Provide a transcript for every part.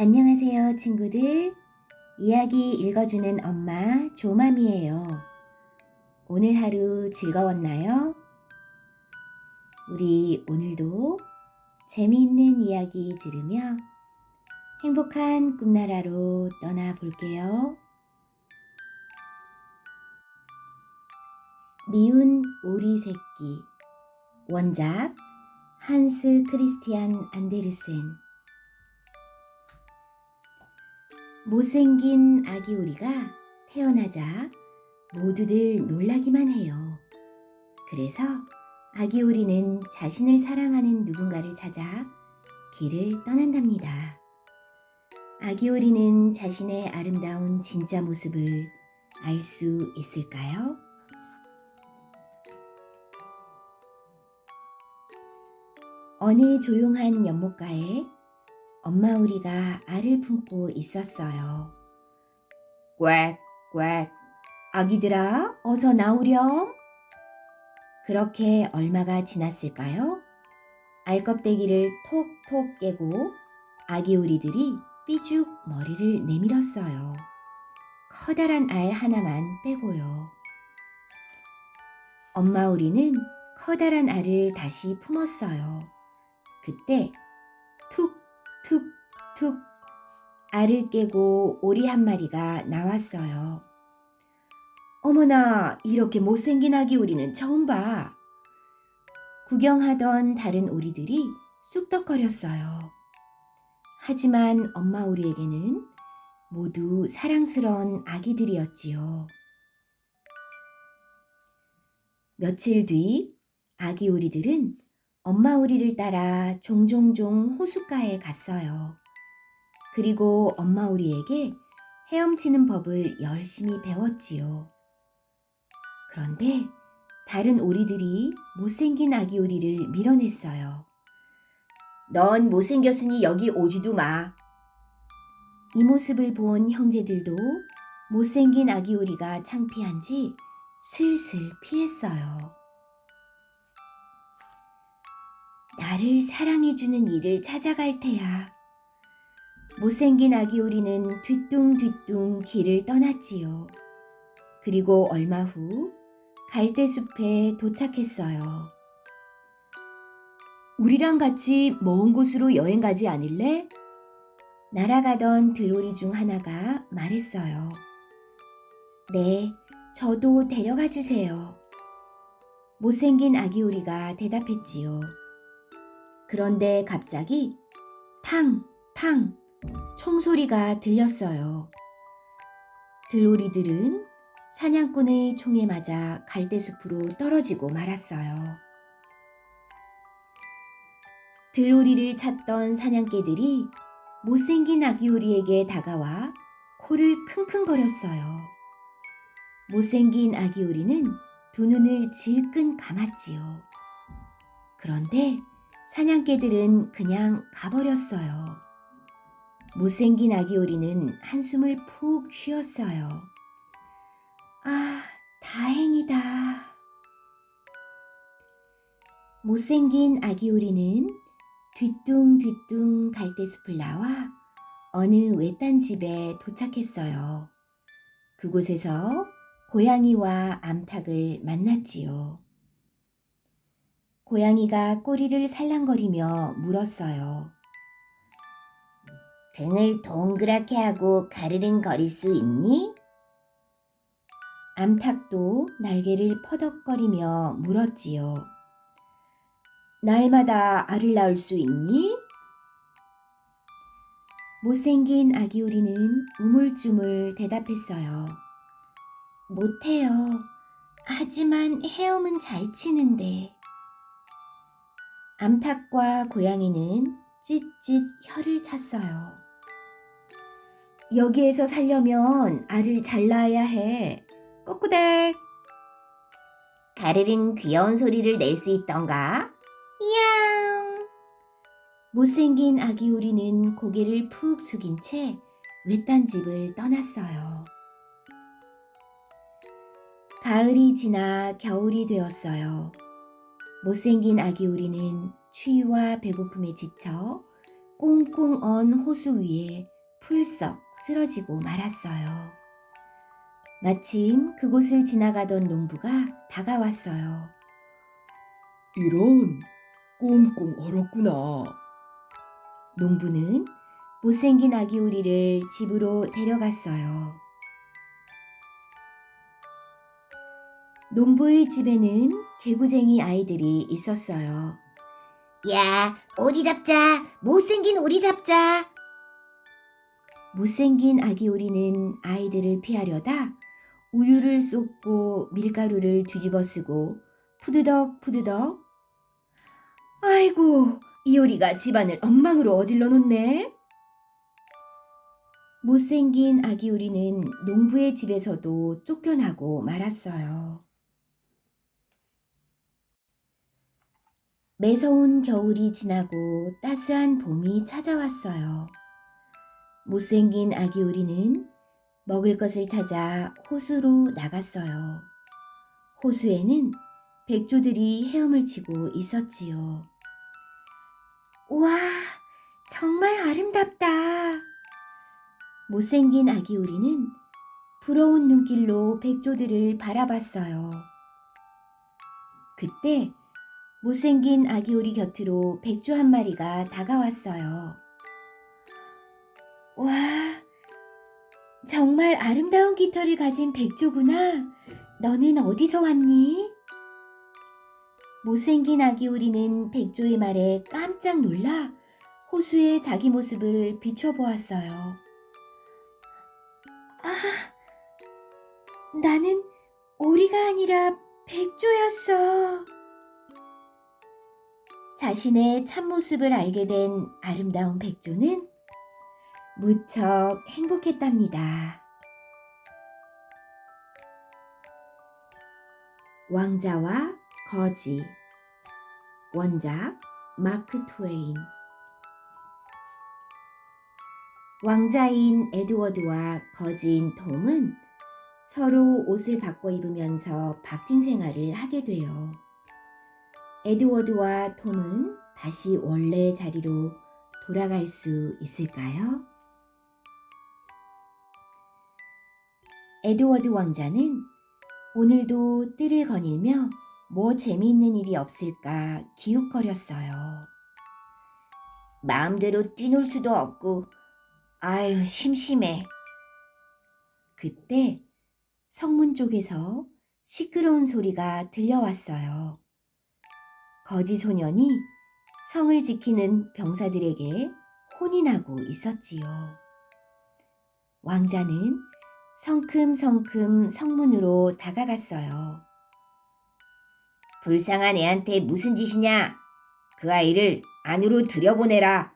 안녕하세요, 친구들. 이야기 읽어주는 엄마 조맘이에요. 오늘 하루 즐거웠나요? 우리 오늘도 재미있는 이야기 들으며 행복한 꿈나라로 떠나볼게요. 미운 오리 새끼. 원작 한스 크리스티안 안데르센. 못생긴 아기 오리가 태어나자 모두들 놀라기만 해요. 그래서 아기 오리는 자신을 사랑하는 누군가를 찾아 길을 떠난답니다. 아기 오리는 자신의 아름다운 진짜 모습을 알 수 있을까요? 어느 조용한 연못가에 엄마 오리가 알을 품고 있었어요. 꽥꽥, 아기들아 어서 나오렴. 그렇게 얼마가 지났을까요? 알껍데기를 톡톡 깨고 아기 오리들이 삐죽 머리를 내밀었어요. 커다란 알 하나만 빼고요. 엄마 오리는 커다란 알을 다시 품었어요. 그때 툭툭툭 알을 깨고 오리 한 마리가 나왔어요. 어머나, 이렇게 못생긴 아기 오리는 처음 봐. 구경하던 다른 오리들이 쑥덕거렸어요. 하지만 엄마 오리에게는 모두 사랑스러운 아기들이었지요. 며칠 뒤 아기 오리들은 엄마 오리를 따라 종종종 호숫가에 갔어요. 그리고 엄마 오리에게 헤엄치는 법을 열심히 배웠지요. 그런데 다른 오리들이 못생긴 아기 오리를 밀어냈어요. 넌 못생겼으니 여기 오지도 마. 이 모습을 본 형제들도 못생긴 아기 오리가 창피한지 슬슬 피했어요. 나를 사랑해주는 이를 찾아갈 테야. 못생긴 아기 오리는 뒤뚱뒤뚱 길을 떠났지요. 그리고 얼마 후 갈대숲에 도착했어요. 우리랑 같이 먼 곳으로 여행 가지 않을래? 날아가던 들오리 중 하나가 말했어요. 네, 저도 데려가 주세요. 못생긴 아기 오리가 대답했지요. 그런데 갑자기 탕탕 총소리가 들렸어요. 들오리들은 사냥꾼의 총에 맞아 갈대숲으로 떨어지고 말았어요. 들오리를 찾던 사냥개들이 못생긴 아기 오리에게 다가와 코를 킁킁거렸어요. 못생긴 아기 오리는 두 눈을 질끈 감았지요. 그런데 사냥개들은 그냥 가버렸어요. 못생긴 아기 오리는 한숨을 푹 쉬었어요. 아, 다행이다. 못생긴 아기 오리는 뒤뚱뒤뚱 갈대숲을 나와 어느 외딴 집에 도착했어요. 그곳에서 고양이와 암탉을 만났지요. 고양이가 꼬리를 살랑거리며 물었어요. 등을 동그랗게 하고 가르릉거릴 수 있니? 암탉도 날개를 퍼덕거리며 물었지요. 날마다 알을 낳을 수 있니? 못생긴 아기 오리는 우물쭈물 대답했어요. 못해요. 하지만 헤엄은 잘 치는데. 암탉과 고양이는 찢찢 혀를 찼어요. 여기에서 살려면 알을 잘 낳아야 해. 꼬꾸댁. 가르릉 귀여운 소리를 낼 수 있던가? 야옹. 못생긴 아기 오리는 고개를 푹 숙인 채 외딴 집을 떠났어요. 가을이 지나 겨울이 되었어요. 못생긴 아기 오리는 추위와 배고픔에 지쳐 꽁꽁 언 호수 위에 풀썩 쓰러지고 말았어요. 마침 그곳을 지나가던 농부가 다가왔어요. 이런, 꽁꽁 얼었구나. 농부는 못생긴 아기 오리를 집으로 데려갔어요. 농부의 집에는 개구쟁이 아이들이 있었어요. 야, 오리 잡자! 못생긴 오리 잡자! 못생긴 아기 오리는 아이들을 피하려다 우유를 쏟고 밀가루를 뒤집어 쓰고 푸드덕 푸드덕. 아이고, 이 오리가 집안을 엉망으로 어질러 놓네. 못생긴 아기 오리는 농부의 집에서도 쫓겨나고 말았어요. 매서운 겨울이 지나고 따스한 봄이 찾아왔어요. 못생긴 아기 오리는 먹을 것을 찾아 호수로 나갔어요. 호수에는 백조들이 헤엄을 치고 있었지요. 우와, 정말 아름답다. 못생긴 아기 오리는 부러운 눈길로 백조들을 바라봤어요. 그때 못생긴 아기 오리 곁으로 백조 한 마리가 다가왔어요. 와, 정말 아름다운 깃털을 가진 백조구나. 너는 어디서 왔니? 못생긴 아기 오리는 백조의 말에 깜짝 놀라 호수에 자기 모습을 비춰보았어요. 아, 나는 오리가 아니라 백조였어. 자신의 참모습을 알게 된 아름다운 백조는 무척 행복했답니다. 왕자와 거지. 원작 마크 트웨인. 왕자인 에드워드와 거지인 톰은 서로 옷을 바꿔 입으면서 바뀐 생활을 하게 돼요. 에드워드와 톰은 다시 원래의 자리로 돌아갈 수 있을까요? 에드워드 왕자는 오늘도 뜰을 거닐며 뭐 재미있는 일이 없을까 기웃거렸어요. 마음대로 뛰놀 수도 없고 아유 심심해. 그때 성문 쪽에서 시끄러운 소리가 들려왔어요. 거지 소년이 성을 지키는 병사들에게 혼인하고 있었지요. 왕자는 성큼성큼 성문으로 다가갔어요. 불쌍한 애한테 무슨 짓이냐? 그 아이를 안으로 들여보내라.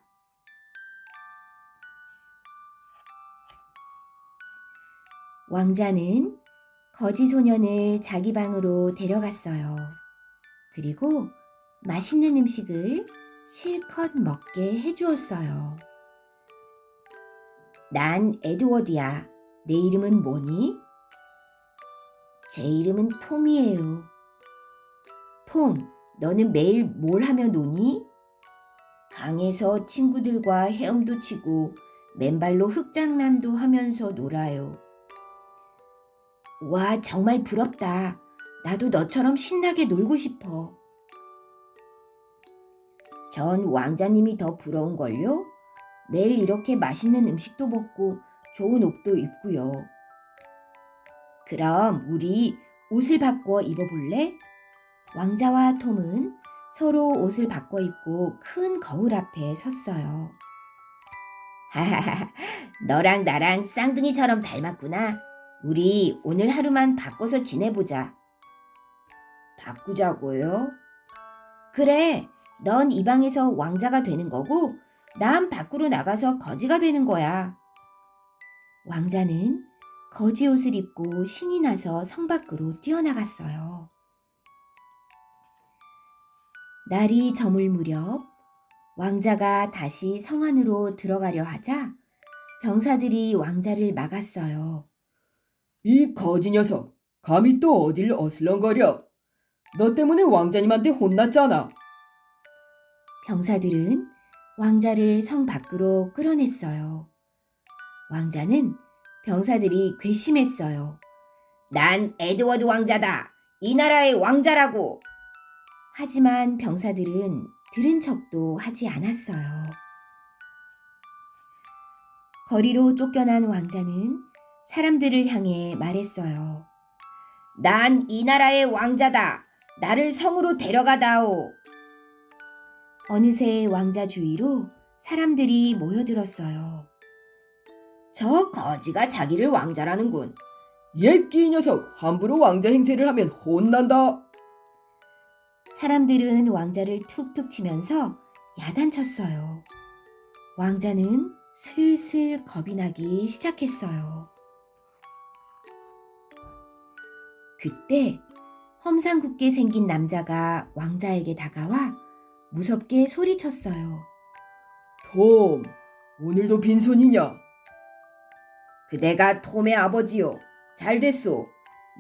왕자는 거지 소년을 자기 방으로 데려갔어요. 그리고 맛있는 음식을 실컷 먹게 해주었어요. 난 에드워드야. 내 이름은 뭐니? 제 이름은 톰이에요. 톰, 너는 매일 뭘 하며 노니? 강에서 친구들과 헤엄도 치고 맨발로 흙장난도 하면서 놀아요. 와, 정말 부럽다. 나도 너처럼 신나게 놀고 싶어. 전 왕자님이 더 부러운걸요? 매일 이렇게 맛있는 음식도 먹고 좋은 옷도 입고요. 그럼 우리 옷을 바꿔 입어볼래? 왕자와 톰은 서로 옷을 바꿔 입고 큰 거울 앞에 섰어요. 하하하, 너랑 나랑 쌍둥이처럼 닮았구나. 우리 오늘 하루만 바꿔서 지내보자. 바꾸자고요? 그래, 넌 이 방에서 왕자가 되는 거고 난 밖으로 나가서 거지가 되는 거야. 왕자는 거지 옷을 입고 신이 나서 성 밖으로 뛰어나갔어요. 날이 저물 무렵 왕자가 다시 성 안으로 들어가려 하자 병사들이 왕자를 막았어요. 이 거지 녀석, 감히 또 어딜 어슬렁거려? 너 때문에 왕자님한테 혼났잖아. 병사들은 왕자를 성 밖으로 끌어냈어요. 왕자는 병사들이 괘씸했어요. 난 에드워드 왕자다. 이 나라의 왕자라고. 하지만 병사들은 들은 척도 하지 않았어요. 거리로 쫓겨난 왕자는 사람들을 향해 말했어요. 난 이 나라의 왕자다. 나를 성으로 데려가다오. 어느새 왕자 주위로 사람들이 모여들었어요. 저 거지가 자기를 왕자라는군. 예끼 이 녀석, 함부로 왕자 행세를 하면 혼난다. 사람들은 왕자를 툭툭 치면서 야단쳤어요. 왕자는 슬슬 겁이 나기 시작했어요. 그때 험상궂게 생긴 남자가 왕자에게 다가와 무섭게 소리쳤어요. 톰, 오늘도 빈손이냐? 그대가 톰의 아버지요. 잘 됐소.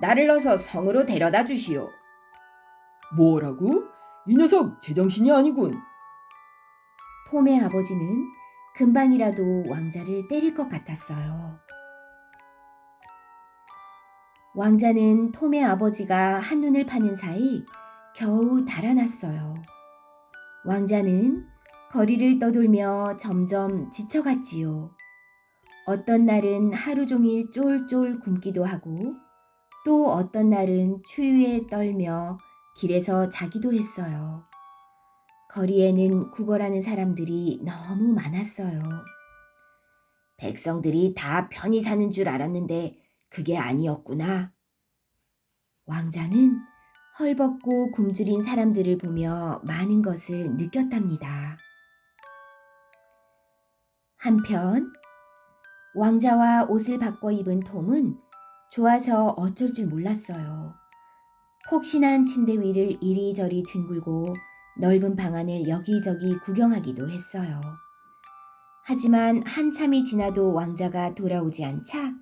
나를 어서 성으로 데려다 주시오. 뭐라고? 이 녀석 제정신이 아니군. 톰의 아버지는 금방이라도 왕자를 때릴 것 같았어요. 왕자는 톰의 아버지가 한눈을 파는 사이 겨우 달아났어요. 왕자는 거리를 떠돌며 점점 지쳐갔지요. 어떤 날은 하루 종일 쫄쫄 굶기도 하고 또 어떤 날은 추위에 떨며 길에서 자기도 했어요. 거리에는 구걸하는 사람들이 너무 많았어요. 백성들이 다 편히 사는 줄 알았는데 그게 아니었구나. 왕자는 헐벗고 굶주린 사람들을 보며 많은 것을 느꼈답니다. 한편 왕자와 옷을 바꿔 입은 톰은 좋아서 어쩔 줄 몰랐어요. 폭신한 침대 위를 이리저리 뒹굴고 넓은 방 안을 여기저기 구경하기도 했어요. 하지만 한참이 지나도 왕자가 돌아오지 않자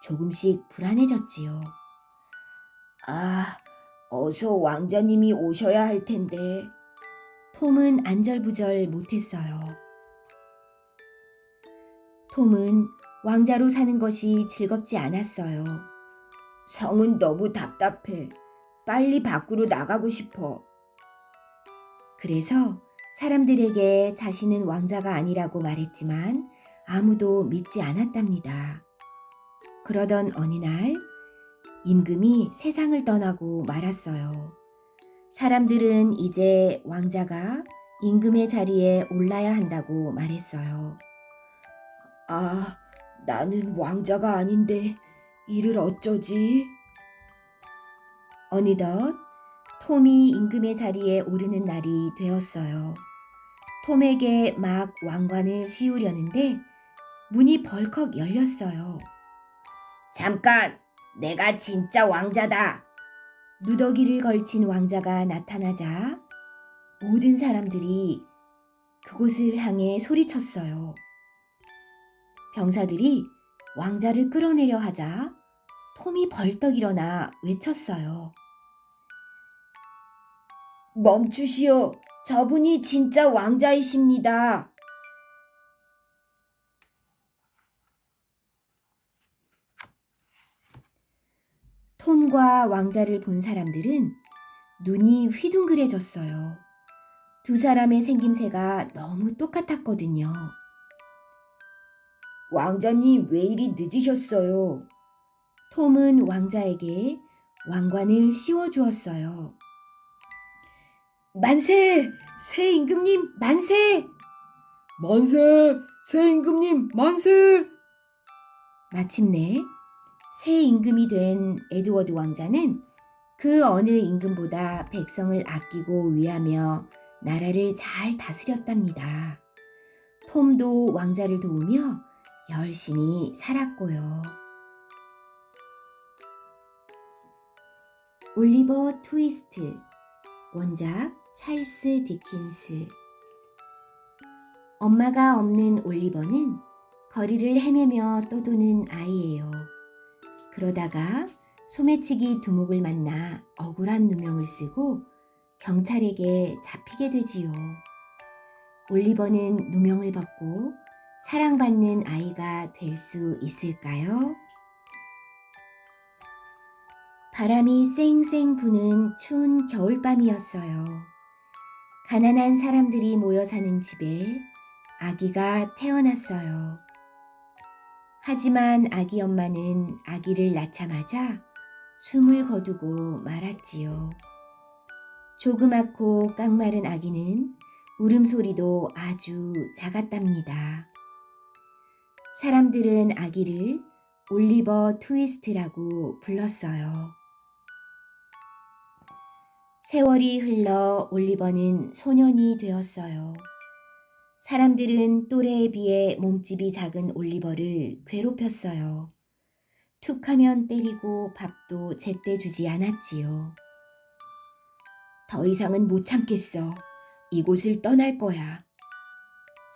조금씩 불안해졌지요. 아, 어서 왕자님이 오셔야 할 텐데. 톰은 안절부절 못했어요. 톰은 왕자로 사는 것이 즐겁지 않았어요. 성은 너무 답답해. 빨리 밖으로 나가고 싶어. 그래서 사람들에게 자신은 왕자가 아니라고 말했지만 아무도 믿지 않았답니다. 그러던 어느 날 임금이 세상을 떠나고 말았어요. 사람들은 이제 왕자가 임금의 자리에 올라야 한다고 말했어요. 아, 나는 왕자가 아닌데 이를 어쩌지? 어느덧 톰이 임금의 자리에 오르는 날이 되었어요. 톰에게 막 왕관을 씌우려는데 문이 벌컥 열렸어요. 잠깐! 내가 진짜 왕자다! 누더기를 걸친 왕자가 나타나자 모든 사람들이 그곳을 향해 소리쳤어요. 병사들이 왕자를 끌어내려 하자 톰이 벌떡 일어나 외쳤어요. 멈추시오. 저분이 진짜 왕자이십니다. 톰과 왕자를 본 사람들은 눈이 휘둥그레졌어요. 두 사람의 생김새가 너무 똑같았거든요. 왕자님, 왜 이리 늦으셨어요? 톰은 왕자에게 왕관을 씌워주었어요. 만세! 새 임금님 만세! 만세! 새 임금님 만세! 마침내 새 임금이 된 에드워드 왕자는 그 어느 임금보다 백성을 아끼고 위하며 나라를 잘 다스렸답니다. 톰도 왕자를 도우며 열심히 살았고요. 올리버 트위스트, 원작 찰스 디킨스. 엄마가 없는 올리버는 거리를 헤매며 떠도는 아이예요. 그러다가 소매치기 두목을 만나 억울한 누명을 쓰고 경찰에게 잡히게 되지요. 올리버는 누명을 벗고 사랑받는 아이가 될 수 있을까요? 바람이 쌩쌩 부는 추운 겨울밤이었어요. 가난한 사람들이 모여 사는 집에 아기가 태어났어요. 하지만 아기 엄마는 아기를 낳자마자 숨을 거두고 말았지요. 조그맣고 깡마른 아기는 울음소리도 아주 작았답니다. 사람들은 아기를 올리버 트위스트라고 불렀어요. 세월이 흘러 올리버는 소년이 되었어요. 사람들은 또래에 비해 몸집이 작은 올리버를 괴롭혔어요. 툭하면 때리고 밥도 제때 주지 않았지요. 더 이상은 못 참겠어. 이곳을 떠날 거야.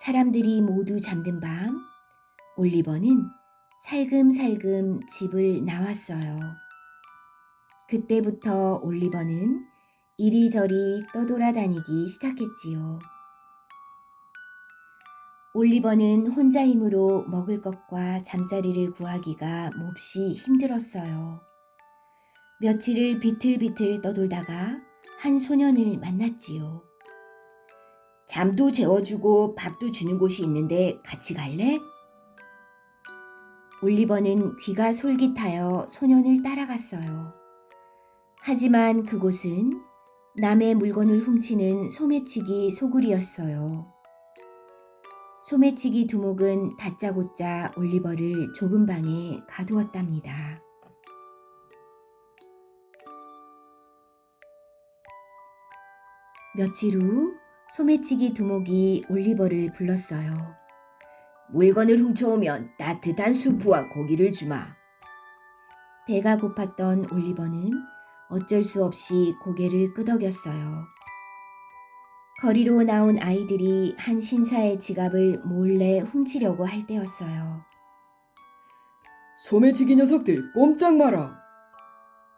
사람들이 모두 잠든 밤, 올리버는 살금살금 집을 나왔어요. 그때부터 올리버는 이리저리 떠돌아다니기 시작했지요. 올리버는 혼자 힘으로 먹을 것과 잠자리를 구하기가 몹시 힘들었어요. 며칠을 비틀비틀 떠돌다가 한 소년을 만났지요. 잠도 재워주고 밥도 주는 곳이 있는데 같이 갈래? 올리버는 귀가 솔깃하여 소년을 따라갔어요. 하지만 그곳은 남의 물건을 훔치는 소매치기 소굴이었어요. 소매치기 두목은 다짜고짜 올리버를 좁은 방에 가두었답니다. 며칠 후 소매치기 두목이 올리버를 불렀어요. 물건을 훔쳐오면 따뜻한 수프와 고기를 주마. 배가 고팠던 올리버는 어쩔 수 없이 고개를 끄덕였어요. 거리로 나온 아이들이 한 신사의 지갑을 몰래 훔치려고 할 때였어요. 소매치기 녀석들 꼼짝 마라.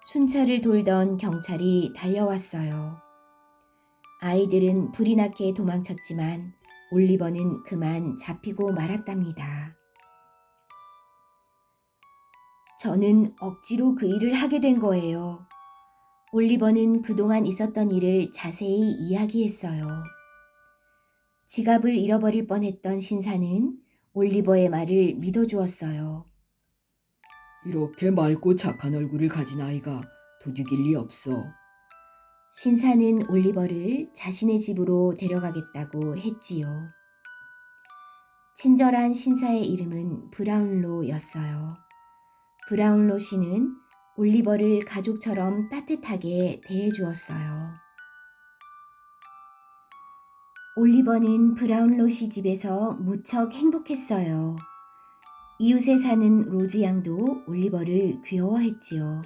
순찰을 돌던 경찰이 달려왔어요. 아이들은 불이 나게 도망쳤지만 올리버는 그만 잡히고 말았답니다. 저는 억지로 그 일을 하게 된 거예요. 올리버는 그동안 있었던 일을 자세히 이야기했어요. 지갑을 잃어버릴 뻔했던 신사는 올리버의 말을 믿어주었어요. 이렇게 맑고 착한 얼굴을 가진 아이가 도둑일 리 없어. 신사는 올리버를 자신의 집으로 데려가겠다고 했지요. 친절한 신사의 이름은 브라운로였어요. 브라운로 씨는 올리버를 가족처럼 따뜻하게 대해주었어요. 올리버는 브라운로 씨 집에서 무척 행복했어요. 이웃에 사는 로즈 양도 올리버를 귀여워했지요.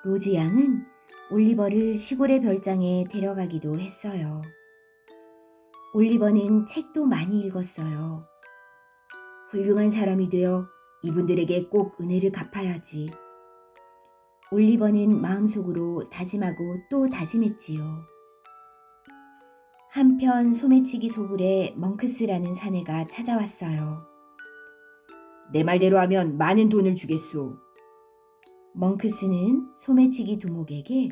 로즈 양은 올리버를 시골의 별장에 데려가기도 했어요. 올리버는 책도 많이 읽었어요. 훌륭한 사람이 되어 이분들에게 꼭 은혜를 갚아야지. 올리버는 마음속으로 다짐하고 또 다짐했지요. 한편 소매치기 소굴에 멍크스라는 사내가 찾아왔어요. 내 말대로 하면 많은 돈을 주겠소. 멍크스는 소매치기 두목에게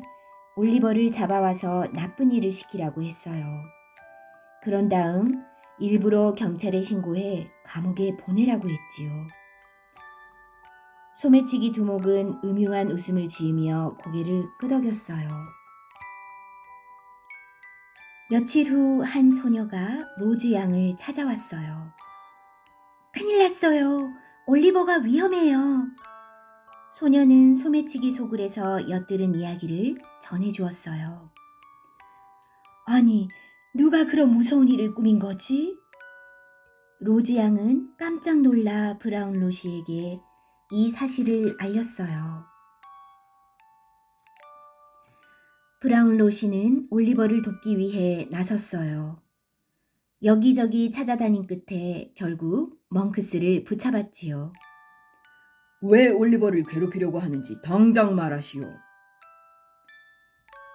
올리버를 잡아와서 나쁜 일을 시키라고 했어요. 그런 다음 일부러 경찰에 신고해 감옥에 보내라고 했지요. 소매치기 두목은 음흉한 웃음을 지으며 고개를 끄덕였어요. 며칠 후 한 소녀가 로즈 양을 찾아왔어요. 큰일 났어요. 올리버가 위험해요. 소녀는 소매치기 소굴에서 엿들은 이야기를 전해주었어요. 아니, 누가 그런 무서운 일을 꾸민 거지? 로즈 양은 깜짝 놀라 브라운로 씨에게 이 사실을 알렸어요. 브라운로 씨는 올리버를 돕기 위해 나섰어요. 여기저기 찾아다닌 끝에 결국 멍크스를 붙잡았지요. 왜 올리버를 괴롭히려고 하는지 당장 말하시오.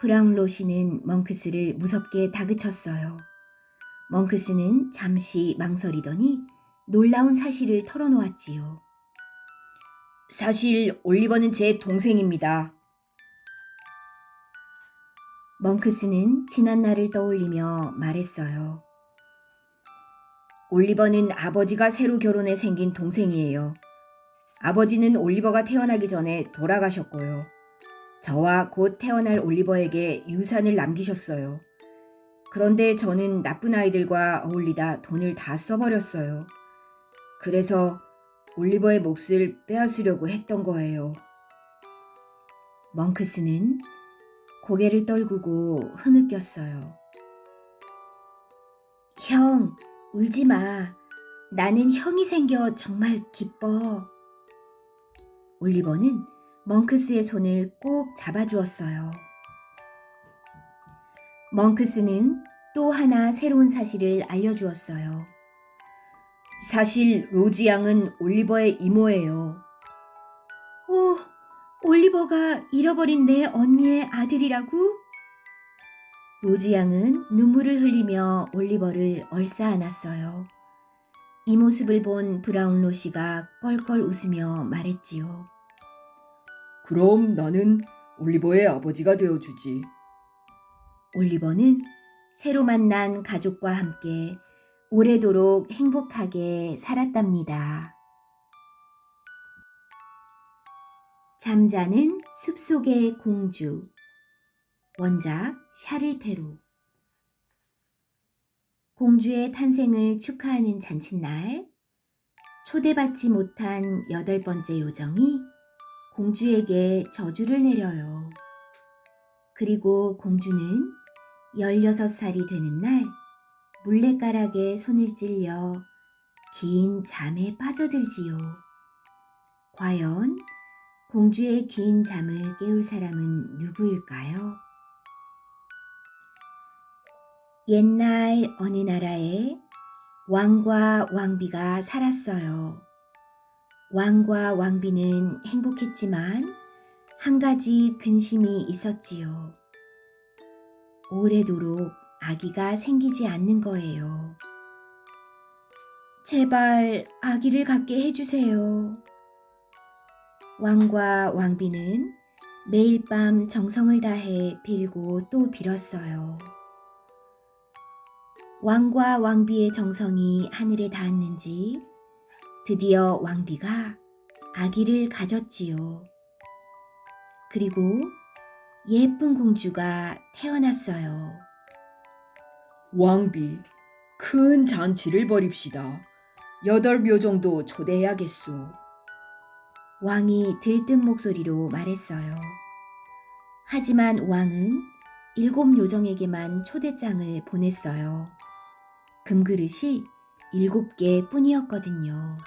브라운로 씨는 멍크스를 무섭게 다그쳤어요. 멍크스는 잠시 망설이더니 놀라운 사실을 털어놓았지요. 사실 올리버는 제 동생입니다. 멍크스는 지난 날을 떠올리며 말했어요. 올리버는 아버지가 새로 결혼해 생긴 동생이에요. 아버지는 올리버가 태어나기 전에 돌아가셨고요. 저와 곧 태어날 올리버에게 유산을 남기셨어요. 그런데 저는 나쁜 아이들과 어울리다 돈을 다 써버렸어요. 그래서 올리버의 몫을 빼앗으려고 했던 거예요. 멍크스는 고개를 떨구고 흐느꼈어요. 형, 울지 마. 나는 형이 생겨 정말 기뻐. 올리버는 멍크스의 손을 꼭 잡아주었어요. 멍크스는 또 하나 새로운 사실을 알려주었어요. 사실 로지 양은 올리버의 이모예요. 오, 올리버가 잃어버린 내 언니의 아들이라고? 로지 양은 눈물을 흘리며 올리버를 얼싸안았어요. 이 모습을 본 브라운로 씨가 껄껄 웃으며 말했지요. 그럼 나는 올리버의 아버지가 되어주지. 올리버는 새로 만난 가족과 함께 오래도록 행복하게 살았답니다. 잠자는 숲속의 공주. 원작 샤를 페루. 공주의 탄생을 축하하는 잔칫날, 초대받지 못한 8번째 요정이 공주에게 저주를 내려요. 그리고 공주는 16살이 되는 날 물레가락에 손을 찔려 긴 잠에 빠져들지요. 과연 공주의 긴 잠을 깨울 사람은 누구일까요? 옛날 어느 나라에 왕과 왕비가 살았어요. 왕과 왕비는 행복했지만 한 가지 근심이 있었지요. 오래도록 아기가 생기지 않는 거예요. 제발 아기를 갖게 해주세요. 왕과 왕비는 매일 밤 정성을 다해 빌고 또 빌었어요. 왕과 왕비의 정성이 하늘에 닿았는지 드디어 왕비가 아기를 가졌지요. 그리고 예쁜 공주가 태어났어요. 왕비, 큰 잔치를 벌입시다. 8묘 정도 초대해야겠소. 왕이 들뜬 목소리로 말했어요. 하지만 왕은 7 요정에게만 초대장을 보냈어요. 금그릇이 7개 뿐이었거든요.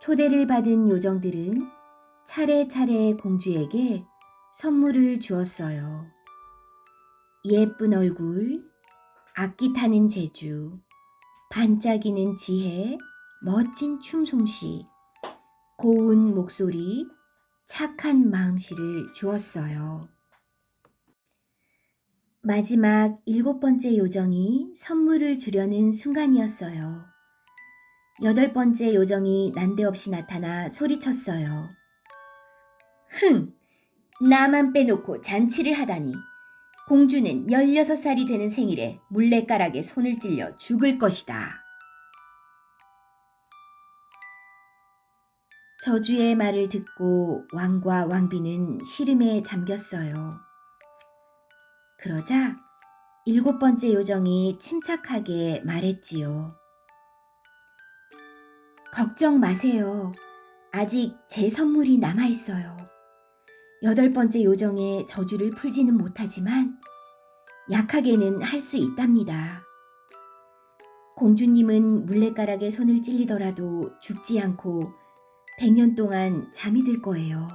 초대를 받은 요정들은 차례차례 공주에게 선물을 주었어요. 예쁜 얼굴, 악기 타는 재주, 반짝이는 지혜, 멋진 춤솜씨, 고운 목소리, 착한 마음씨를 주었어요. 마지막 7번째 요정이 선물을 주려는 순간이었어요. 8번째 요정이 난데없이 나타나 소리쳤어요. 흥! 나만 빼놓고 잔치를 하다니. 공주는 16살이 되는 생일에 물레가락에 손을 찔려 죽을 것이다. 저주의 말을 듣고 왕과 왕비는 시름에 잠겼어요. 그러자 7번째 요정이 침착하게 말했지요. 걱정 마세요. 아직 제 선물이 남아있어요. 8번째 요정의 저주를 풀지는 못하지만 약하게는 할 수 있답니다. 공주님은 물레가락에 손을 찔리더라도 죽지 않고 100년 동안 잠이 들 거예요.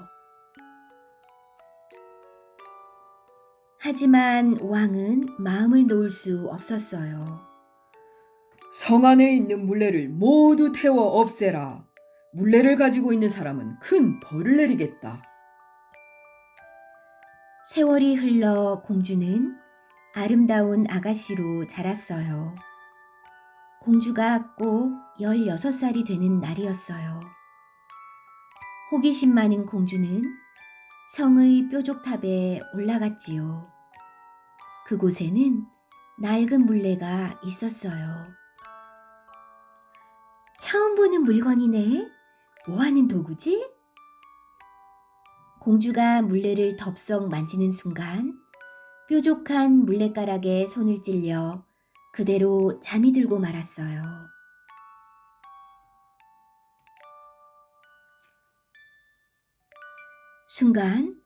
하지만 왕은 마음을 놓을 수 없었어요. 성 안에 있는 물레를 모두 태워 없애라. 물레를 가지고 있는 사람은 큰 벌을 내리겠다. 세월이 흘러 공주는 아름다운 아가씨로 자랐어요. 공주가 꼭 16살이 되는 날이었어요. 호기심 많은 공주는 성의 뾰족탑에 올라갔지요. 그곳에는 낡은 물레가 있었어요. 처음 보는 물건이네. 뭐 하는 도구지? 공주가 물레를 덥석 만지는 순간 뾰족한 물레가락에 손을 찔려 그대로 잠이 들고 말았어요. 순간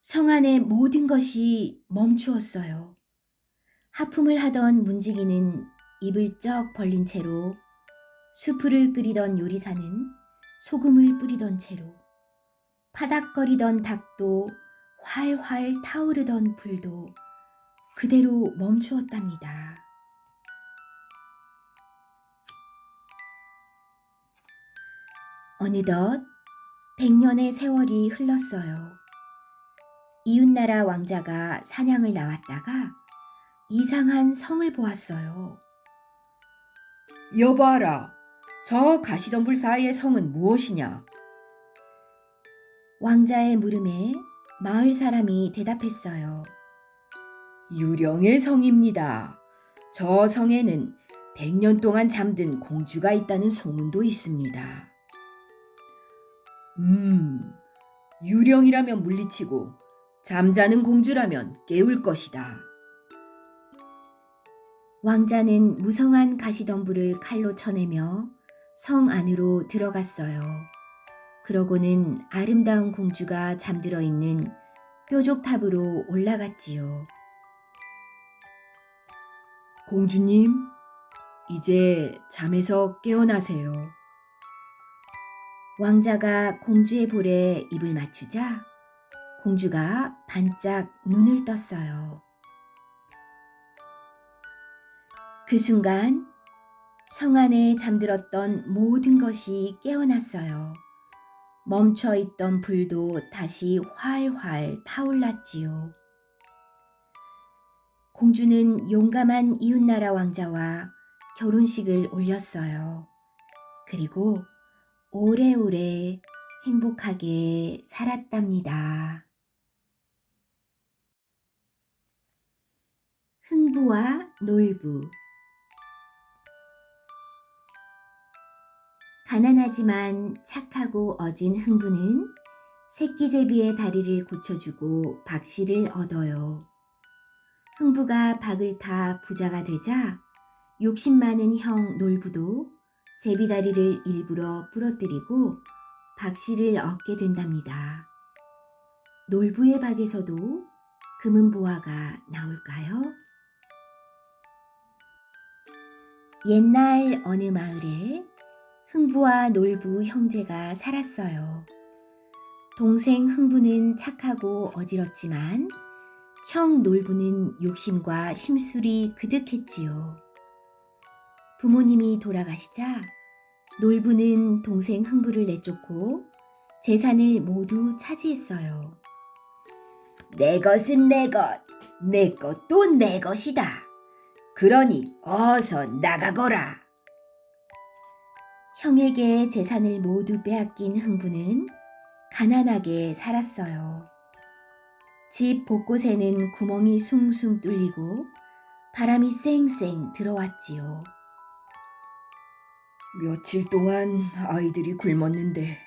성 안의 모든 것이 멈추었어요. 하품을 하던 문지기는 입을 쩍 벌린 채로, 수프를 끓이던 요리사는 소금을 뿌리던 채로, 파닥거리던 닭도 활활 타오르던 불도 그대로 멈추었답니다. 어느덧 100년의 세월이 흘렀어요. 이웃나라 왕자가 사냥을 나왔다가 이상한 성을 보았어요. 여봐라, 저 가시덤불 사이의 성은 무엇이냐? 왕자의 물음에 마을 사람이 대답했어요. 유령의 성입니다. 저 성에는 100년 동안 잠든 공주가 있다는 소문도 있습니다. 유령이라면 물리치고 잠자는 공주라면 깨울 것이다. 왕자는 무성한 가시덤불을 칼로 쳐내며 성 안으로 들어갔어요. 그러고는 아름다운 공주가 잠들어 있는 뾰족탑으로 올라갔지요. 공주님, 이제 잠에서 깨어나세요. 왕자가 공주의 볼에 입을 맞추자 공주가 반짝 눈을 떴어요. 그 순간 성 안에 잠들었던 모든 것이 깨어났어요. 멈춰있던 불도 다시 활활 타올랐지요. 공주는 용감한 이웃나라 왕자와 결혼식을 올렸어요. 그리고 오래오래 행복하게 살았답니다. 흥부와 놀부. 가난하지만 착하고 어진 흥부는 새끼제비의 다리를 고쳐주고 박씨를 얻어요. 흥부가 박을 타 부자가 되자 욕심 많은 형 놀부도 제비다리를 일부러 부러뜨리고 박씨를 얻게 된답니다. 놀부의 박에서도 금은보화가 나올까요? 옛날 어느 마을에 흥부와 놀부 형제가 살았어요. 동생 흥부는 착하고 어지럽지만 형 놀부는 욕심과 심술이 그득했지요. 부모님이 돌아가시자 놀부는 동생 흥부를 내쫓고 재산을 모두 차지했어요. 내 것은 내 것, 내 것도 내 것이다. 그러니 어서 나가거라. 형에게 재산을 모두 빼앗긴 흥부는 가난하게 살았어요. 집 곳곳에는 구멍이 숭숭 뚫리고 바람이 쌩쌩 들어왔지요. 며칠 동안 아이들이 굶었는데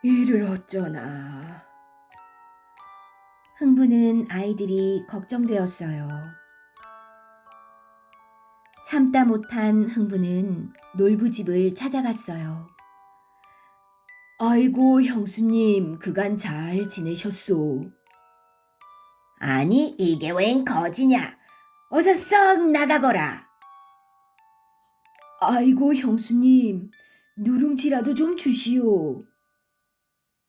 이를 어쩌나. 흥부는 아이들이 걱정되었어요. 참다 못한 흥부는 놀부 집을 찾아갔어요. 아이고 형수님, 그간 잘 지내셨소? 아니, 이게 웬 거지냐? 어서 썩 나가거라. 아이고 형수님, 누룽지라도 좀 주시오.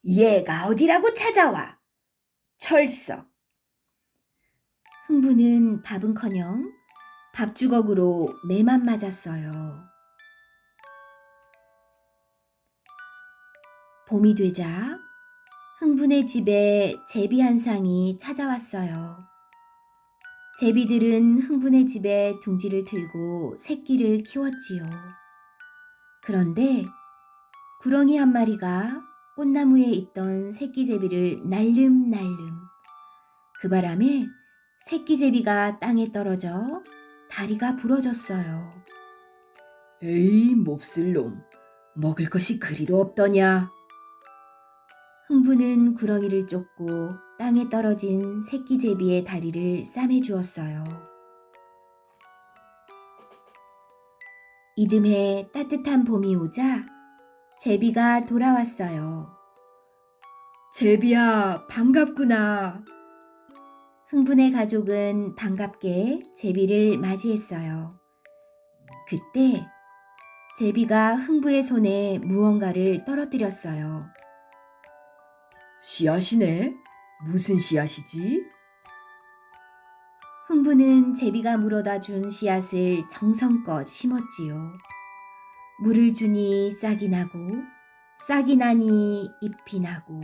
얘가 어디라고 찾아와? 철석. 흥부는 밥은커녕 밥주걱으로 매만 맞았어요. 봄이 되자 흥부네 집에 제비 한 쌍이 찾아왔어요. 제비들은 흥분의 집에 둥지를 틀고 새끼를 키웠지요. 그런데 구렁이 한 마리가 꽃나무에 있던 새끼 제비를 날름날름. 그 바람에 새끼 제비가 땅에 떨어져 다리가 부러졌어요. 에이, 몹쓸 놈. 먹을 것이 그리도 없더냐. 흥부는 구렁이를 쫓고 땅에 떨어진 새끼 제비의 다리를 싸매 주었어요. 이듬해 따뜻한 봄이 오자 제비가 돌아왔어요. 제비야, 반갑구나. 흥분의 가족은 반갑게 제비를 맞이했어요. 그때 제비가 흥부의 손에 무언가를 떨어뜨렸어요. 씨앗이네? 무슨 씨앗이지? 흥부는 제비가 물어다 준 씨앗을 정성껏 심었지요. 물을 주니 싹이 나고, 싹이 나니 잎이 나고,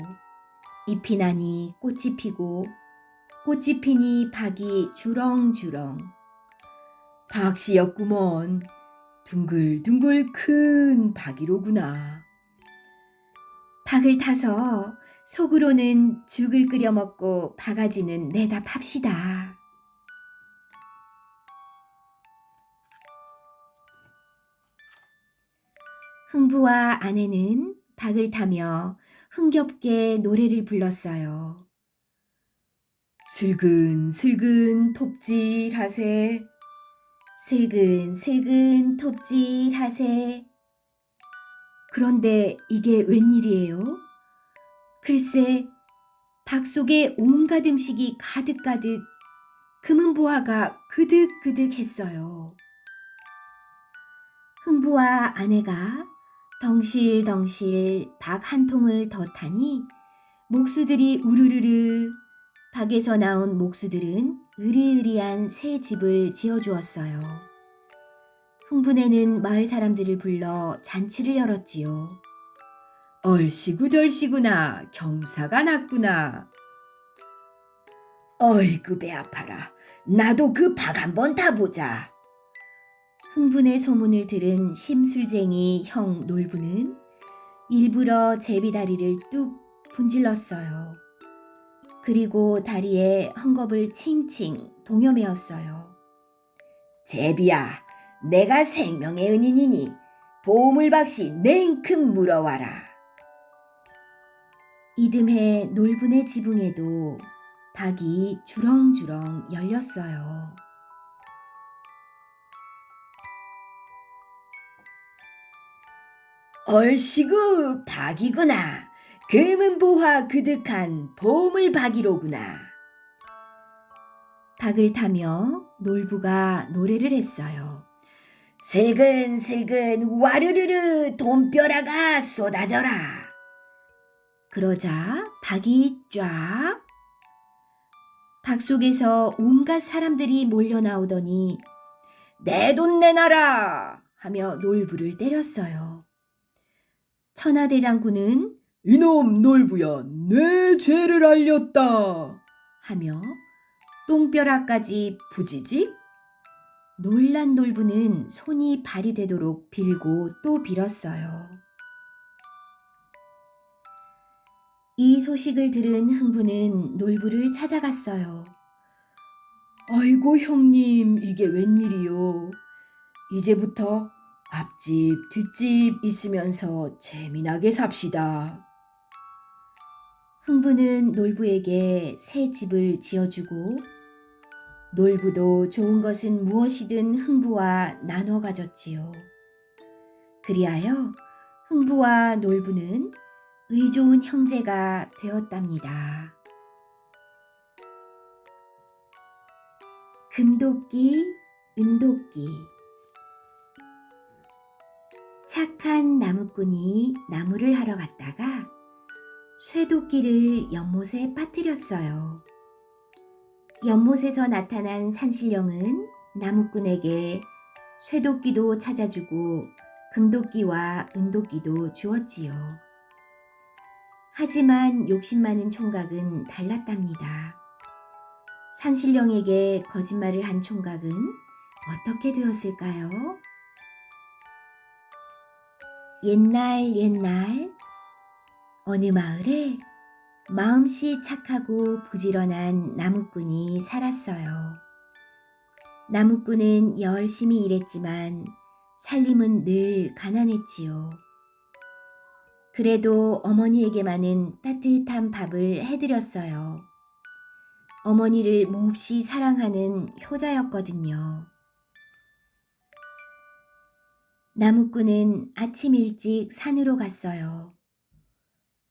잎이 나니 꽃이 피고, 꽃이 피니 박이 주렁주렁. 박씨였구먼. 둥글둥글 큰 박이로구나. 박을 타서 속으로는 죽을 끓여 먹고 바가지는 내다 팝시다. 흥부와 아내는 박을 타며 흥겹게 노래를 불렀어요. 슬근슬근 톱질하세. 슬근슬근 톱질하세. 그런데 이게 웬일이에요? 글쎄, 박 속에 온갖 음식이 가득가득 금은보화가 그득그득했어요. 흥부와 아내가 덩실덩실 박 한 통을 더 타니 목수들이 우르르르, 박에서 나온 목수들은 으리으리한 새 집을 지어주었어요. 흥분에는 마을 사람들을 불러 잔치를 열었지요. 얼씨구절씨구나. 경사가 났구나. 어이구, 배 아파라. 나도 그 박 한번 타보자. 흥분의 소문을 들은 심술쟁이 형 놀부는 일부러 제비 다리를 뚝 분질렀어요. 그리고 다리에 헝겊을 칭칭 동여매었어요. 제비야, 내가 생명의 은인이니 보물박씨 냉큼 물어와라. 이듬해 놀분의 지붕에도 박이 주렁주렁 열렸어요. 얼씨구, 박이구나. 금은보화 그득한 보물박이로구나. 박을 타며 놀부가 노래를 했어요. 슬근슬근 와르르르 돈벼락아 쏟아져라. 그러자 박이 쫙. 박 속에서 온갖 사람들이 몰려 나오더니 내 돈 내놔라 하며 놀부를 때렸어요. 천하대장군은 이놈 놀부야, 내 죄를 알렸다 하며 똥벼락까지 부지직. 놀란 놀부는 손이 발이 되도록 빌고 또 빌었어요. 이 소식을 들은 흥부는 놀부를 찾아갔어요. 아이고 형님, 이게 웬일이요. 이제부터 앞집 뒷집 있으면서 재미나게 삽시다. 흥부는 놀부에게 새 집을 지어주고 놀부도 좋은 것은 무엇이든 흥부와 나눠 가졌지요. 그리하여 흥부와 놀부는 의좋은 형제가 되었답니다. 금도끼, 은도끼. 착한 나무꾼이 나무를 하러 갔다가 쇠도끼를 연못에 빠뜨렸어요. 연못에서 나타난 산신령은 나무꾼에게 쇠도끼도 찾아주고 금도끼와 은도끼도 주었지요. 하지만 욕심 많은 총각은 달랐답니다. 산신령에게 거짓말을 한 총각은 어떻게 되었을까요? 옛날 어느 마을에 마음씨 착하고 부지런한 나무꾼이 살았어요. 나무꾼은 열심히 일했지만 살림은 늘 가난했지요. 그래도 어머니에게만은 따뜻한 밥을 해드렸어요. 어머니를 몹시 사랑하는 효자였거든요. 나무꾼은 아침 일찍 산으로 갔어요.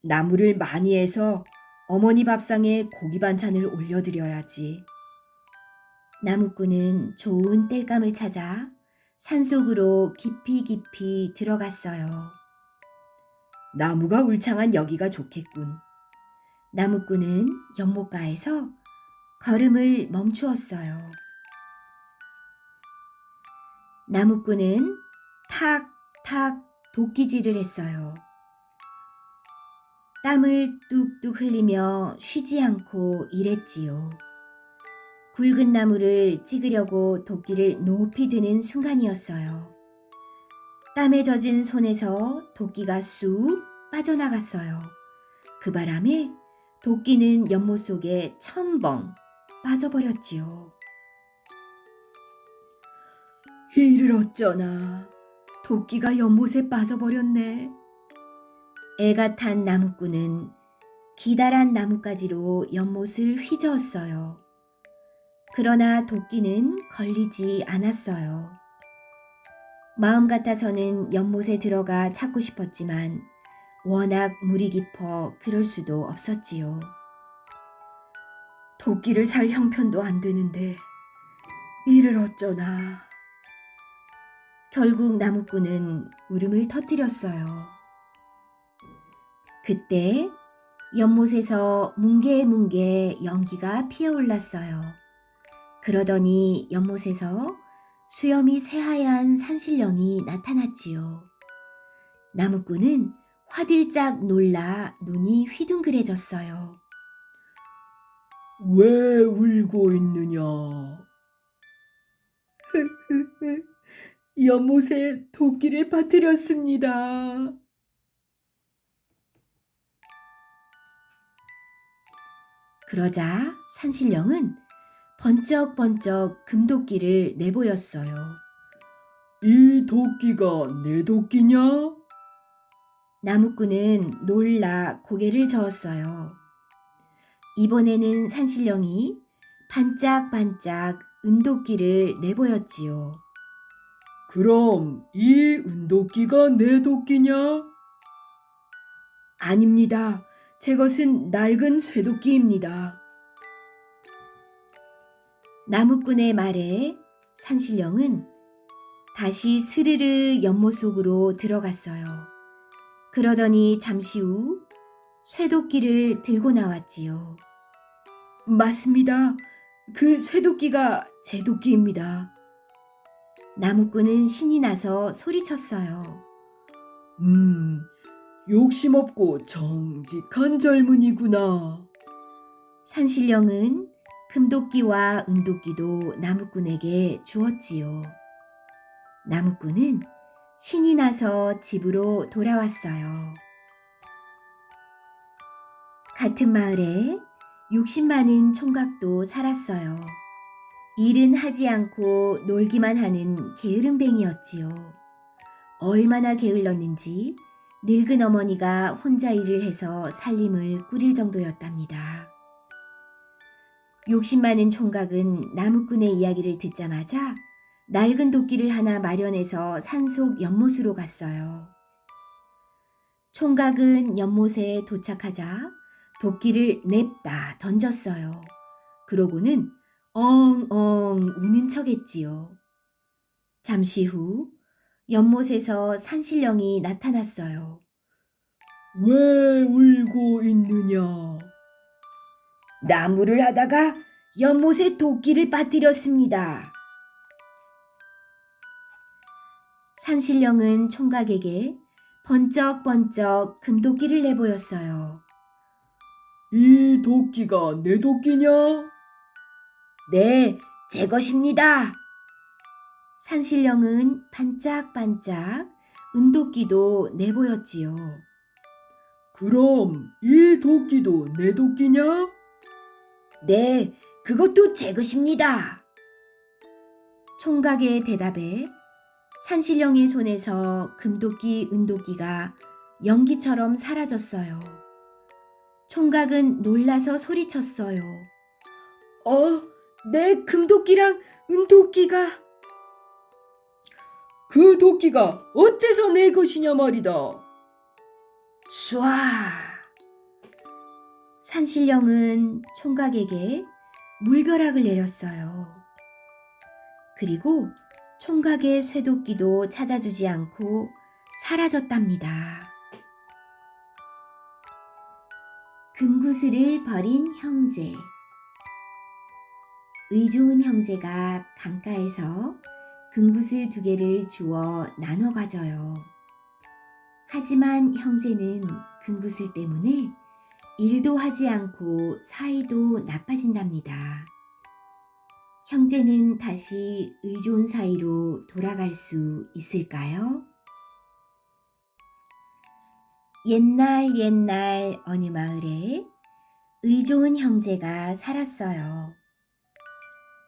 나무를 많이 해서 어머니 밥상에 고기 반찬을 올려드려야지. 나무꾼은 좋은 땔감을 찾아 산속으로 깊이 들어갔어요. 나무가 울창한 여기가 좋겠군. 나무꾼은 연못가에서 걸음을 멈추었어요. 나무꾼은 탁탁 도끼질을 했어요. 땀을 뚝뚝 흘리며 쉬지 않고 일했지요. 굵은 나무를 찍으려고 도끼를 높이 드는 순간이었어요. 땀에 젖은 손에서 도끼가 쑥 빠져나갔어요. 그 바람에 도끼는 연못 속에 첨벙 빠져버렸지요. 이를 어쩌나. 도끼가 연못에 빠져버렸네. 애가 탄 나무꾼은 기다란 나뭇가지로 연못을 휘저었어요. 그러나 도끼는 걸리지 않았어요. 마음 같아서는 연못에 들어가 찾고 싶었지만 워낙 물이 깊어 그럴 수도 없었지요. 도끼를 살 형편도 안 되는데 이를 어쩌나. 결국 나무꾼은 울음을 터뜨렸어요. 그때 연못에서 뭉게뭉게 연기가 피어올랐어요. 그러더니 연못에서 수염이 새하얀 산신령이 나타났지요. 나무꾼은 화들짝 놀라 눈이 휘둥그레졌어요. 왜 울고 있느냐? 연못에 도끼를 빠뜨렸습니다. 그러자 산신령은 번쩍번쩍 금도끼를 내보였어요. 이 도끼가 내 도끼냐? 나무꾼은 놀라 고개를 저었어요. 이번에는 산신령이 반짝반짝 은도끼를 내보였지요. 그럼 이 은도끼가 내 도끼냐? 아닙니다. 제 것은 낡은 쇠도끼입니다. 나무꾼의 말에 산신령은 다시 스르르 연못 속으로 들어갔어요. 그러더니 잠시 후 쇠도끼를 들고 나왔지요. 맞습니다. 그 쇠도끼가 제 도끼입니다. 나무꾼은 신이 나서 소리쳤어요. 욕심 없고 정직한 젊은이구나. 산신령은 금도끼와 은도끼도 나무꾼에게 주었지요. 나무꾼은 신이 나서 집으로 돌아왔어요. 같은 마을에 욕심 많은 총각도 살았어요. 일은 하지 않고 놀기만 하는 게으름뱅이였지요. 얼마나 게을렀는지 늙은 어머니가 혼자 일을 해서 살림을 꾸릴 정도였답니다. 욕심 많은 총각은 나무꾼의 이야기를 듣자마자 낡은 도끼를 하나 마련해서 산속 연못으로 갔어요. 총각은 연못에 도착하자 도끼를 냅다 던졌어요. 그러고는 엉엉 우는 척했지요. 잠시 후 연못에서 산신령이 나타났어요. 왜 울고 있느냐? 나무를 하다가 연못에 도끼를 빠뜨렸습니다. 산신령은 총각에게 번쩍번쩍 금도끼를 내보였어요. 이 도끼가 내 도끼냐? 네, 제 것입니다. 산신령은 반짝반짝 은도끼도 내보였지요. 그럼 이 도끼도 내 도끼냐? 네, 그것도 제 것입니다. 총각의 대답에 산신령의 손에서 금도끼, 은도끼가 연기처럼 사라졌어요. 총각은 놀라서 소리쳤어요. 내 금도끼랑 은도끼가. 그 도끼가 어째서 내 것이냐 말이다. 쏴! 산신령은 총각에게 물벼락을 내렸어요. 그리고 총각의 쇠도끼도 찾아주지 않고 사라졌답니다. 금구슬을 버린 형제. 의좋은 형제가 강가에서 금구슬 2개를 주워 나눠 가져요. 하지만 형제는 금구슬 때문에 일도 하지 않고 사이도 나빠진답니다. 형제는 다시 의좋은 사이로 돌아갈 수 있을까요? 옛날 어느 마을에 의좋은 형제가 살았어요.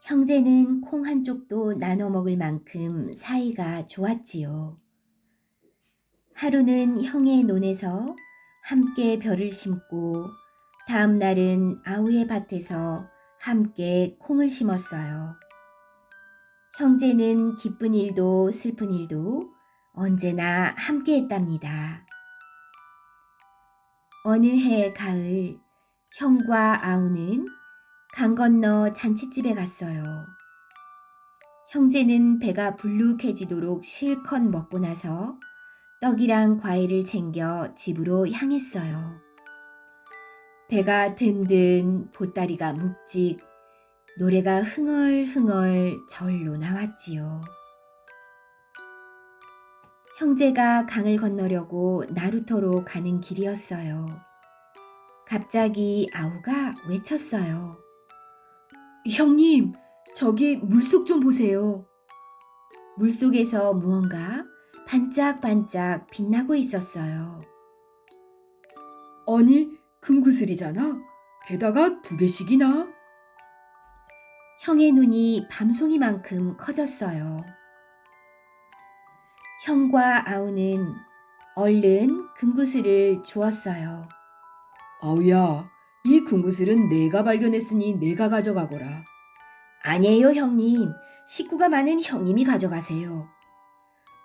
형제는 콩 한 쪽도 나눠 먹을 만큼 사이가 좋았지요. 하루는 형의 논에서 함께 벼를 심고 다음 날은 아우의 밭에서 함께 콩을 심었어요. 형제는 기쁜 일도 슬픈 일도 언제나 함께 했답니다. 어느 해 가을, 형과 아우는 강 건너 잔칫집에 갔어요. 형제는 배가 불룩해지도록 실컷 먹고 나서 떡이랑 과일을 챙겨 집으로 향했어요. 배가 든든, 보따리가 묵직, 노래가 흥얼흥얼 절로 나왔지요. 형제가 강을 건너려고 나루터로 가는 길이었어요. 갑자기 아우가 외쳤어요. 형님, 저기 물속 좀 보세요. 물속에서 무언가 반짝반짝 빛나고 있었어요. 아니, 금구슬이잖아. 게다가 2개씩이나. 형의 눈이 밤송이만큼 커졌어요. 형과 아우는 얼른 금구슬을 주었어요. 아우야, 이 금구슬은 내가 발견했으니 내가 가져가거라. 아니에요, 형님. 식구가 많은 형님이 가져가세요.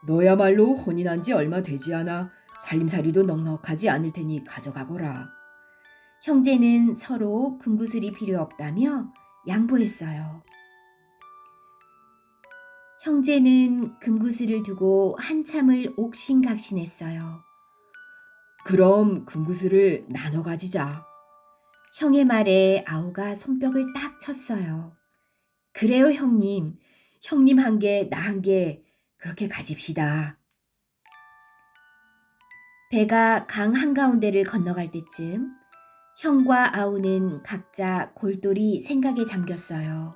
너야말로 혼인한 지 얼마 되지 않아 살림살이도 넉넉하지 않을 테니 가져가거라. 형제는 서로 금구슬이 필요 없다며 양보했어요. 형제는 금구슬을 두고 한참을 옥신각신했어요. 그럼 금구슬을 나눠 가지자. 형의 말에 아우가 손뼉을 딱 쳤어요. 그래요, 형님. 형님 1개, 나 1개, 그렇게 가집시다. 배가 강 한가운데를 건너갈 때쯤 형과 아우는 각자 골똘히 생각에 잠겼어요.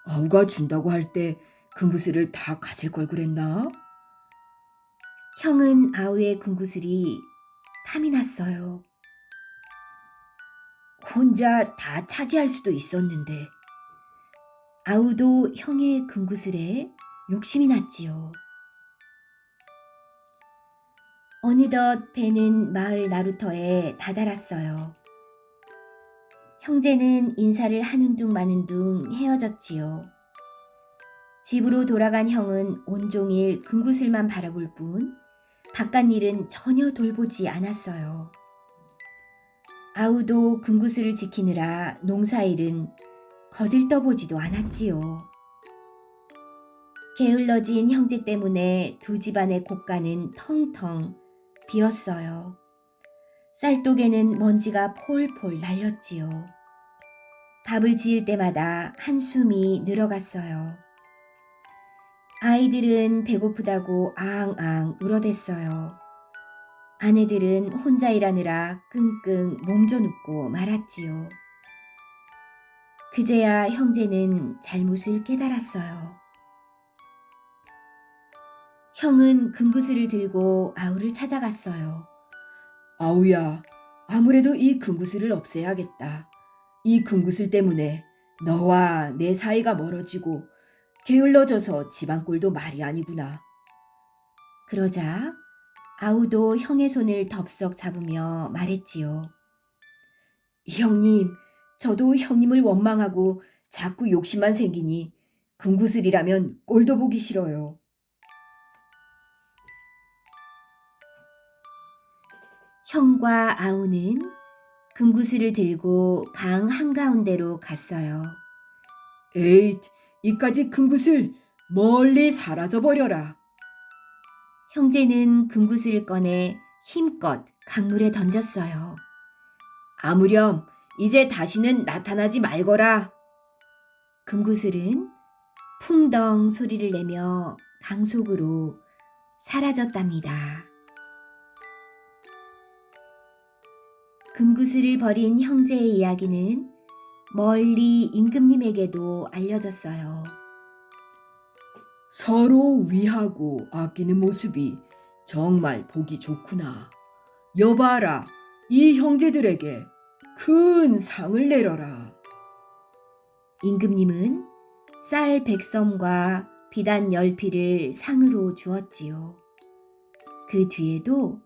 아우가 준다고 할 때 금구슬을 다 가질 걸 그랬나? 형은 아우의 금구슬이 탐이 났어요. 혼자 다 차지할 수도 있었는데. 아우도 형의 금구슬에 욕심이 났지요. 어느덧 배는 마을 나루터에 다다랐어요. 형제는 인사를 하는 둥 마는 둥 헤어졌지요. 집으로 돌아간 형은 온종일 금구슬만 바라볼 뿐 바깥 일은 전혀 돌보지 않았어요. 아우도 금구슬을 지키느라 농사일은 거들떠보지도 않았지요. 게을러진 형제 때문에 2 집안의 곳간은 텅텅 비었어요. 쌀독에는 먼지가 폴폴 날렸지요. 밥을 지을 때마다 한숨이 늘어갔어요. 아이들은 배고프다고 앙앙 울어댔어요. 아내들은 혼자 일하느라 끙끙 몸져 눕고 말았지요. 그제야 형제는 잘못을 깨달았어요. 형은 금구슬을 들고 아우를 찾아갔어요. 아우야, 아무래도 이 금구슬을 없애야겠다. 이 금구슬 때문에 너와 내 사이가 멀어지고 게을러져서 집안 꼴도 말이 아니구나. 그러자 아우도 형의 손을 덥석 잡으며 말했지요. 형님, 저도 형님을 원망하고 자꾸 욕심만 생기니 금구슬이라면 꼴도 보기 싫어요. 형과 아우는 금구슬을 들고 강 한가운데로 갔어요. 에잇, 이까지 금구슬 멀리 사라져 버려라. 형제는 금구슬을 꺼내 힘껏 강물에 던졌어요. 아무렴, 이제 다시는 나타나지 말거라. 금구슬은 풍덩 소리를 내며 강 속으로 사라졌답니다. 금구슬을 버린 형제의 이야기는 멀리 임금님에게도 알려졌어요. 서로 위하고 아끼는 모습이 정말 보기 좋구나. 여봐라, 이 형제들에게 큰 상을 내려라. 임금님은 쌀 100섬과 비단 10피를 상으로 주었지요. 그 뒤에도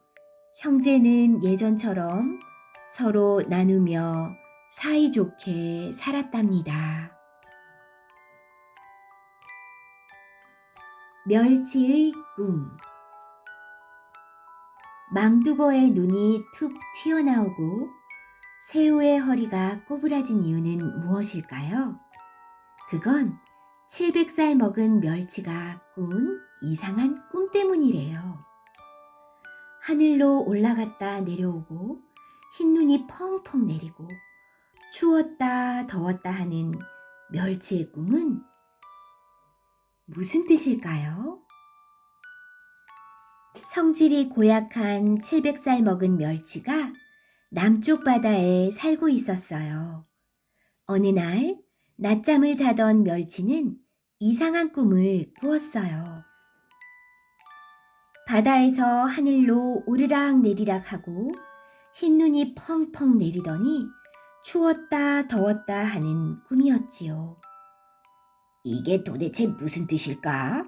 형제는 예전처럼 서로 나누며 사이좋게 살았답니다. 멸치의 꿈. 망두거의 눈이 툭 튀어나오고 새우의 허리가 꼬부라진 이유는 무엇일까요? 그건 700살 먹은 멸치가 꾼 이상한 꿈 때문이래요. 하늘로 올라갔다 내려오고 흰눈이 펑펑 내리고 추웠다 더웠다 하는 멸치의 꿈은 무슨 뜻일까요? 성질이 고약한 700살 먹은 멸치가 남쪽 바다에 살고 있었어요. 어느 날 낮잠을 자던 멸치는 이상한 꿈을 꾸었어요. 바다에서 하늘로 오르락 내리락 하고 흰눈이 펑펑 내리더니 추웠다 더웠다 하는 꿈이었지요. 이게 도대체 무슨 뜻일까?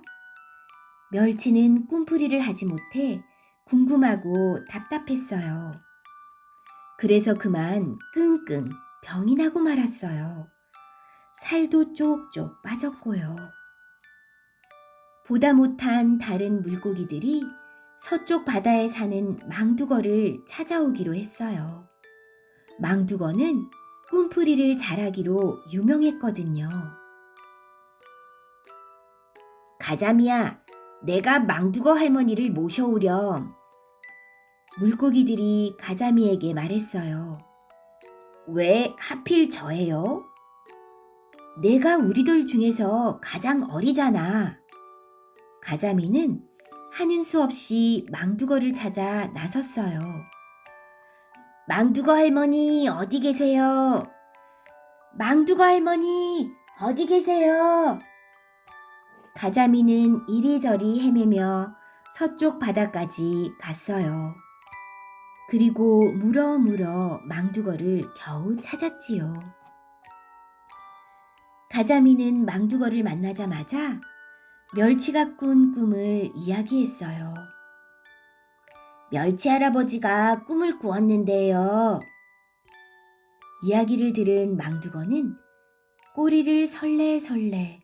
멸치는 꿈풀이를 하지 못해 궁금하고 답답했어요. 그래서 그만 끙끙 병이 나고 말았어요. 살도 쪽쪽 빠졌고요. 보다 못한 다른 물고기들이 서쪽 바다에 사는 망두거를 찾아오기로 했어요. 망두거는 꿈풀이를 잘하기로 유명했거든요. 가자미야, 내가 망두거 할머니를 모셔오렴. 물고기들이 가자미에게 말했어요. 왜 하필 저예요? 내가 우리들 중에서 가장 어리잖아. 가자미는 하는 수 없이 망두거를 찾아 나섰어요. 망두거 할머니 어디 계세요? 망두거 할머니 어디 계세요? 가자미는 이리저리 헤매며 서쪽 바다까지 갔어요. 그리고 물어 망두거를 겨우 찾았지요. 가자미는 망두거를 만나자마자 멸치가 꾼 꿈을 이야기했어요. 멸치 할아버지가 꿈을 꾸었는데요. 이야기를 들은 망두거는 꼬리를 설레설레.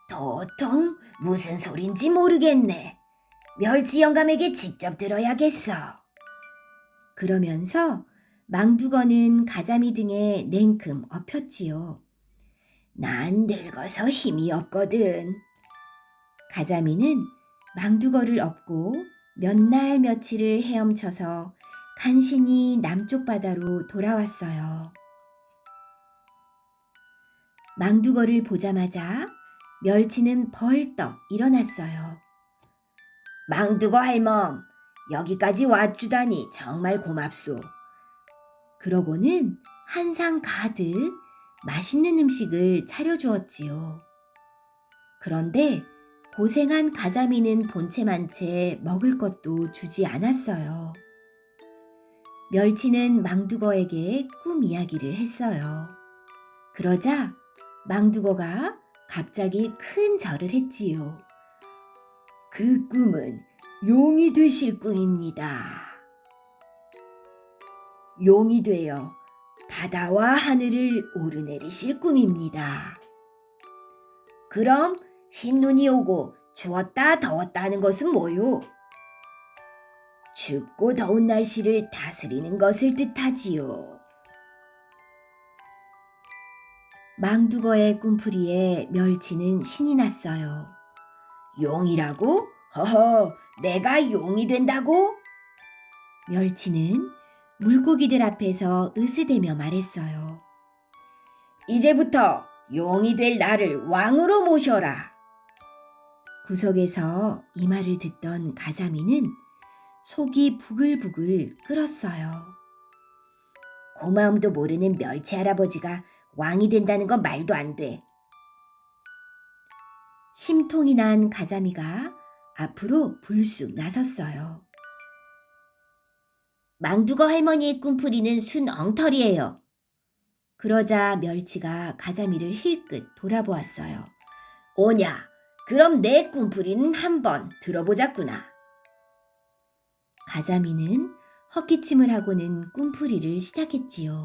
도통 무슨 소린지 모르겠네. 멸치 영감에게 직접 들어야겠어. 그러면서 망두거는 가자미 등에 냉큼 엎였지요. 난 늙어서 힘이 없거든. 가자미는 망두거를 업고 몇 날 며칠을 헤엄쳐서 간신히 남쪽 바다로 돌아왔어요. 망두거를 보자마자 멸치는 벌떡 일어났어요. 망두거 할멈, 여기까지 와주다니 정말 고맙소. 그러고는 한 상 가득 맛있는 음식을 차려주었지요. 그런데 고생한 가자미는 본체만 채 먹을 것도 주지 않았어요. 멸치는 망두거에게 꿈 이야기를 했어요. 그러자 망두거가 갑자기 큰 절을 했지요. 그 꿈은 용이 되실 꿈입니다. 용이 되어 바다와 하늘을 오르내리실 꿈입니다. 그럼 흰 눈이 오고 추웠다 더웠다 하는 것은 뭐요? 춥고 더운 날씨를 다스리는 것을 뜻하지요. 망두거의 꿈풀이에 멸치는 신이 났어요. 용이라고? 허허, 내가 용이 된다고? 멸치는 물고기들 앞에서 으스대며 말했어요. 이제부터 용이 될 나를 왕으로 모셔라. 구석에서 이 말을 듣던 가자미는 속이 부글부글 끓었어요. 고마움도 모르는 멸치 할아버지가 왕이 된다는 건 말도 안 돼. 심통이 난 가자미가 앞으로 불쑥 나섰어요. 망두거 할머니의 꿈풀이는 순 엉터리예요. 그러자 멸치가 가자미를 힐끗 돌아보았어요. 오냐, 그럼 내 꿈풀이는 한번 들어보자꾸나. 가자미는 헛기침을 하고는 꿈풀이를 시작했지요.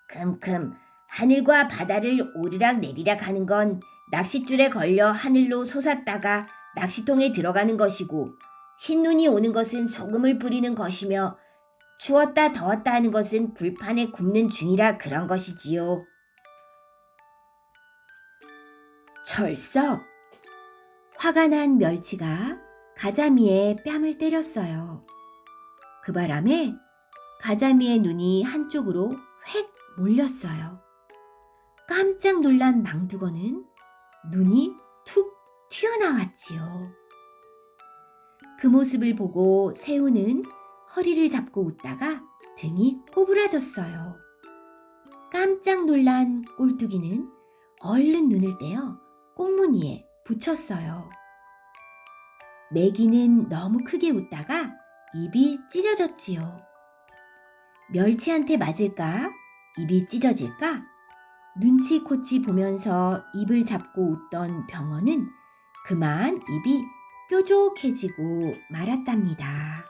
큼큼 하늘과 바다를 오르락 내리락 하는 건 낚싯줄에 걸려 하늘로 솟았다가 낚시통에 들어가는 것이고, 흰눈이 오는 것은 소금을 뿌리는 것이며 추웠다 더웠다 하는 것은 불판에 굽는 중이라 그런 것이지요. 철썩! 화가 난 멸치가 가자미의 뺨을 때렸어요. 그 바람에 가자미의 눈이 한쪽으로 획 몰렸어요. 깜짝 놀란 망두거는 눈이 툭 튀어나왔지요. 그 모습을 보고 새우는 허리를 잡고 웃다가 등이 꼬부라졌어요. 깜짝 놀란 꼴뚜기는 얼른 눈을 떼어 꽁무니에 붙였어요. 메기는 너무 크게 웃다가 입이 찢어졌지요. 멸치한테 맞을까? 입이 찢어질까? 눈치코치 보면서 입을 잡고 웃던 병어는 그만 입이 뾰족해지고 말았답니다.